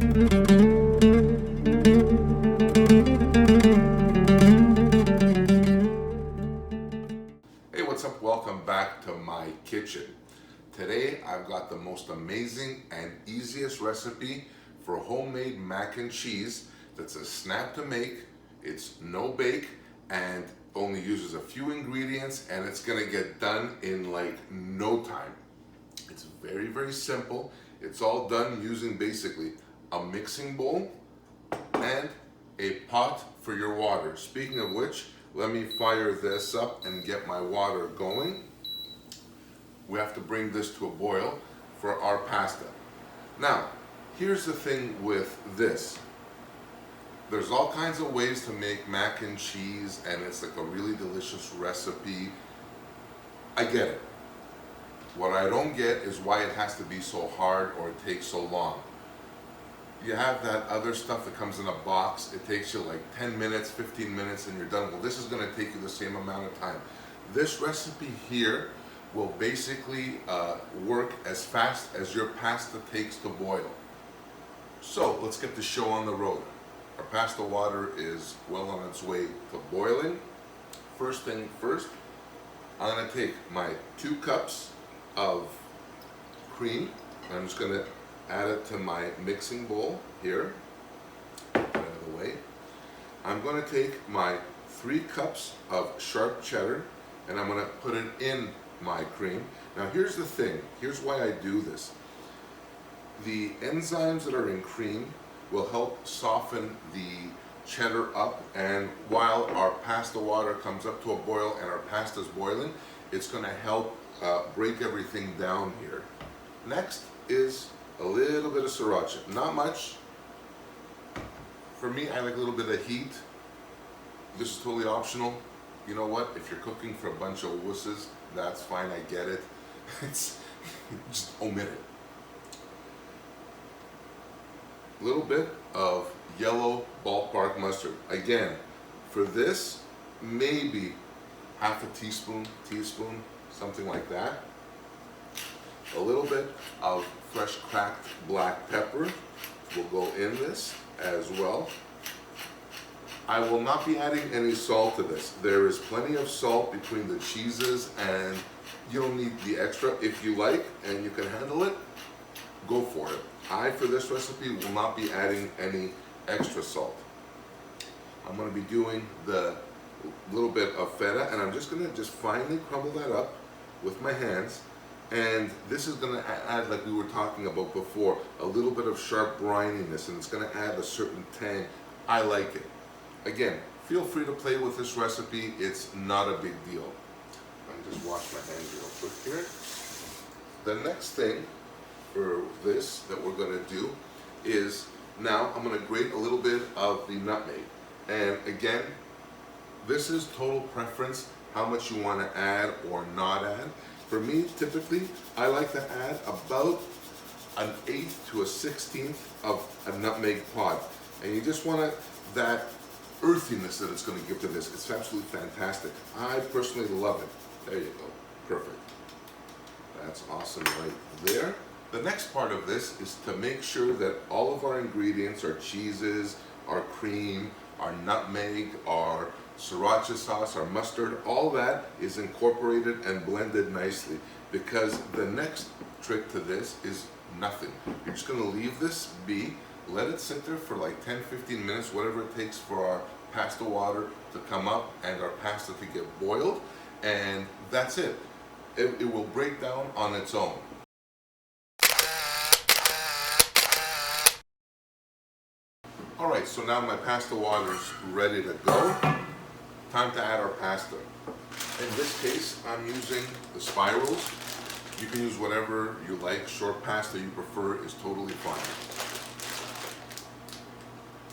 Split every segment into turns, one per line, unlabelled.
Hey, what's up? Welcome back to my kitchen. Today I've got the most amazing and easiest recipe for homemade mac and cheese that's a snap to make, it's no bake, and only uses a few ingredients, and it's gonna get done in like no time. It's very, very simple. It's all done using basically a mixing bowl and a pot for your water. Speaking of which, let me fire this up and get my water going. We have to bring this to a boil for our pasta. Now, here's the thing with this. There's all kinds of ways to make mac and cheese, and it's like a really delicious recipe. I get it. What I don't get is why it has to be so hard or it takes so long. You have that other stuff that comes in a box. It takes you like 10 minutes, 15 minutes, and you're done. Well, this is gonna take you the same amount of time. This recipe here will basically work as fast as your pasta takes to boil. So let's get the show on the road. Our pasta water is well on its way to boiling. First thing first, I'm gonna take my 2 cups of cream. I'm just gonna add it to my mixing bowl here. Get out of the way. I'm going to take my 3 cups of sharp cheddar and I'm going to put it in my cream. Now here's the thing, here's why I do this. The enzymes that are in cream will help soften the cheddar up, and while our pasta water comes up to a boil and our pasta is boiling, it's going to help break everything down here. Next is a little bit of sriracha, not much. For me, I like a little bit of heat. This is totally optional. You know what? If you're cooking for a bunch of wusses, that's fine, I get it. Just omit it. A little bit of yellow ballpark mustard. Again, for this, maybe half a teaspoon, something like that. A little bit of fresh cracked black pepper will go in this as well. I will not be adding any salt to this. There is plenty of salt between the cheeses and you don't need the extra. If you like and you can handle it, go for it. I, for this recipe, will not be adding any extra salt. I'm going to be doing the little bit of feta, and I'm just going to finely crumble that up with my hands. And this is going to add, like we were talking about before, a little bit of sharp brininess, and it's going to add a certain tang. I like it. Again, feel free to play with this recipe. It's not a big deal. Let me just wash my hands real quick here. The next thing for this that we're going to do is, now I'm going to grate a little bit of the nutmeg. And again, this is total preference, how much you want to add or not add. For me, typically, I like to add about an 1/8 to a 1/16 of a nutmeg pod. And you just want that earthiness that it's going to give to this. It's absolutely fantastic. I personally love it. There you go. Perfect. That's awesome right there. The next part of this is to make sure that all of our ingredients, our cheeses, our cream, our nutmeg, our sriracha sauce, our mustard, all that is incorporated and blended nicely, because the next trick to this is nothing. You're just going to leave this be, let it sit there for like 10-15 minutes, whatever it takes for our pasta water to come up and our pasta to get boiled, and that's it. It will break down on its own. Alright, so now my pasta water's ready to go. Time to add our pasta. In this case, I'm using the spirals. You can use whatever you like. Short pasta you prefer is totally fine.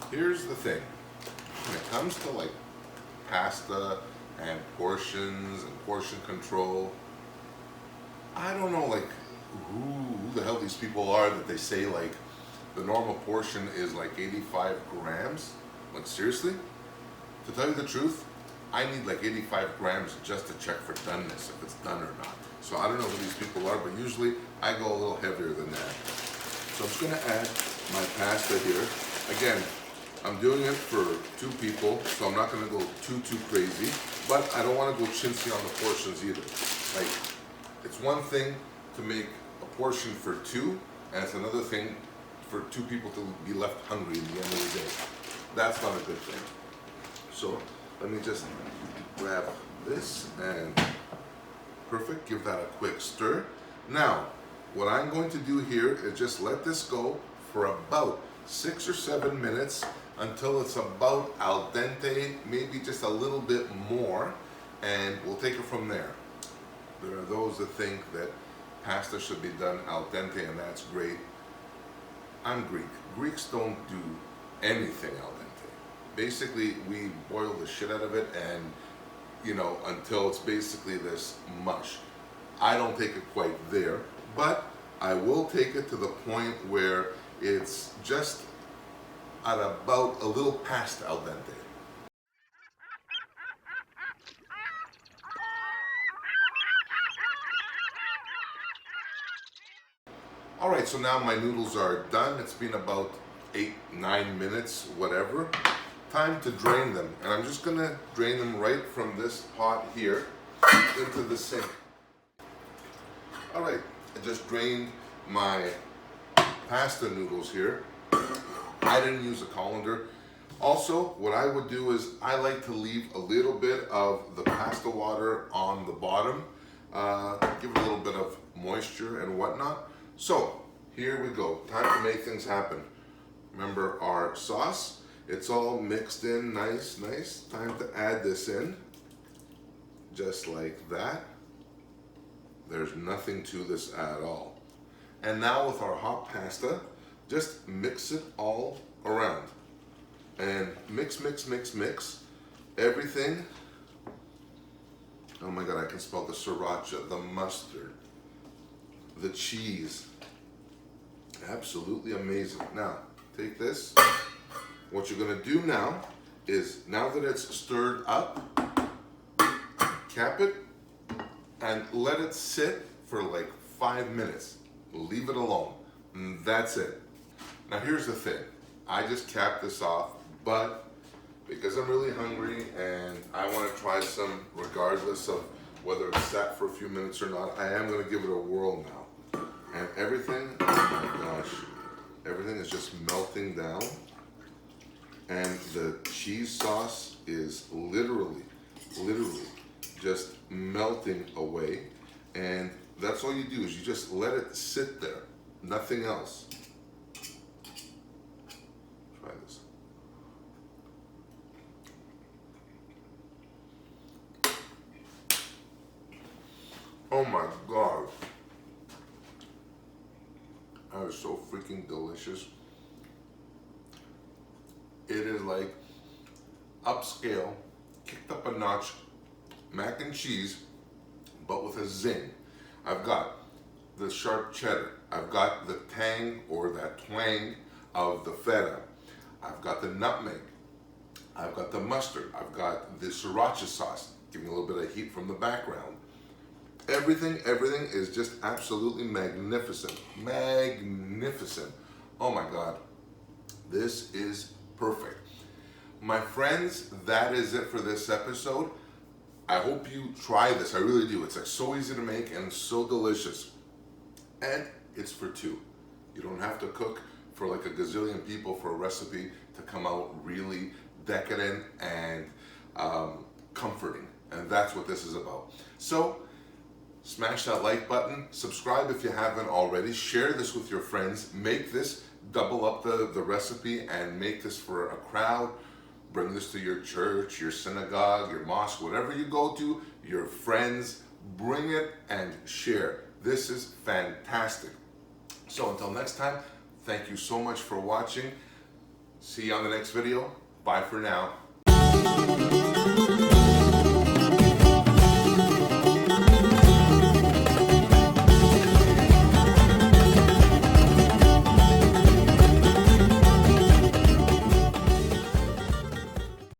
Here's the thing. When it comes to like pasta and portions and portion control, I don't know like who the hell these people are that they say like the normal portion is like 85 grams. Like seriously? To tell you the truth, I need like 85 grams just to check for doneness, if it's done or not. So I don't know who these people are, but usually I go a little heavier than that. So I'm just gonna add my pasta here. Again, I'm doing it for 2 people, so I'm not gonna go too crazy, but I don't wanna go chintzy on the portions either. Like, it's one thing to make a portion for 2, and it's another thing for 2 people to be left hungry at the end of the day. That's not a good thing. So, let me just grab this and perfect, give that a quick stir. Now, what I'm going to do here is just let this go for about 6 or 7 minutes until it's about al dente, maybe just a little bit more, and we'll take it from there. There are those that think that pasta should be done al dente, and that's great. I'm Greek. Greeks don't do anything al dente. Basically, we boil the shit out of it and, you know, until it's basically this mush. I don't take it quite there, but I will take it to the point where it's just at about a little past al dente. All right, so now my noodles are done. It's been about 8-9 minutes, whatever. Time to drain them, and I'm just gonna drain them right from this pot here into the sink. All right, I just drained my pasta noodles here. I didn't use a colander. Also, what I would do is I like to leave a little bit of the pasta water on the bottom, give it a little bit of moisture and whatnot. So here we go, time to make things happen. Remember our sauce? It's all mixed in nice. Time to add this in, just like that. There's nothing to this at all. And now with our hot pasta, just mix it all around. And mix everything. Oh my God, I can smell the sriracha, the mustard, the cheese. Absolutely amazing. Now, take this. What you're gonna do now is, now that it's stirred up, cap it and let it sit for like 5 minutes. Leave it alone. And that's it. Now here's the thing. I just capped this off, but because I'm really hungry and I want to try some regardless of whether it's sat for a few minutes or not, I am going to give it a whirl now. And everything, oh my gosh, everything is just melting down. And the cheese sauce is literally just melting away. And that's all you do, is you just let it sit there, nothing else. Try this. Oh my God. That is so freaking delicious. It is like upscale, kicked up a notch mac and cheese, but with a zing. I've got the sharp cheddar. I've got the tang or that twang of the feta. I've got the nutmeg. I've got the mustard. I've got the sriracha sauce, giving a little bit of heat from the background. Everything is just absolutely magnificent. Magnificent. Oh my God. This is perfect. My friends, that is it for this episode. I hope you try this. I really do. It's like so easy to make and so delicious. And it's for 2. You don't have to cook for like a gazillion people for a recipe to come out really decadent and comforting. And that's what this is about. So smash that like button, subscribe if you haven't already, share this with your friends, make this, double up the recipe and make this for a crowd. Bring this to your church, your synagogue, your mosque, whatever you go to, your friends, bring it and share. This is fantastic. So until next time, thank you so much for watching. See you on the next video. Bye for now.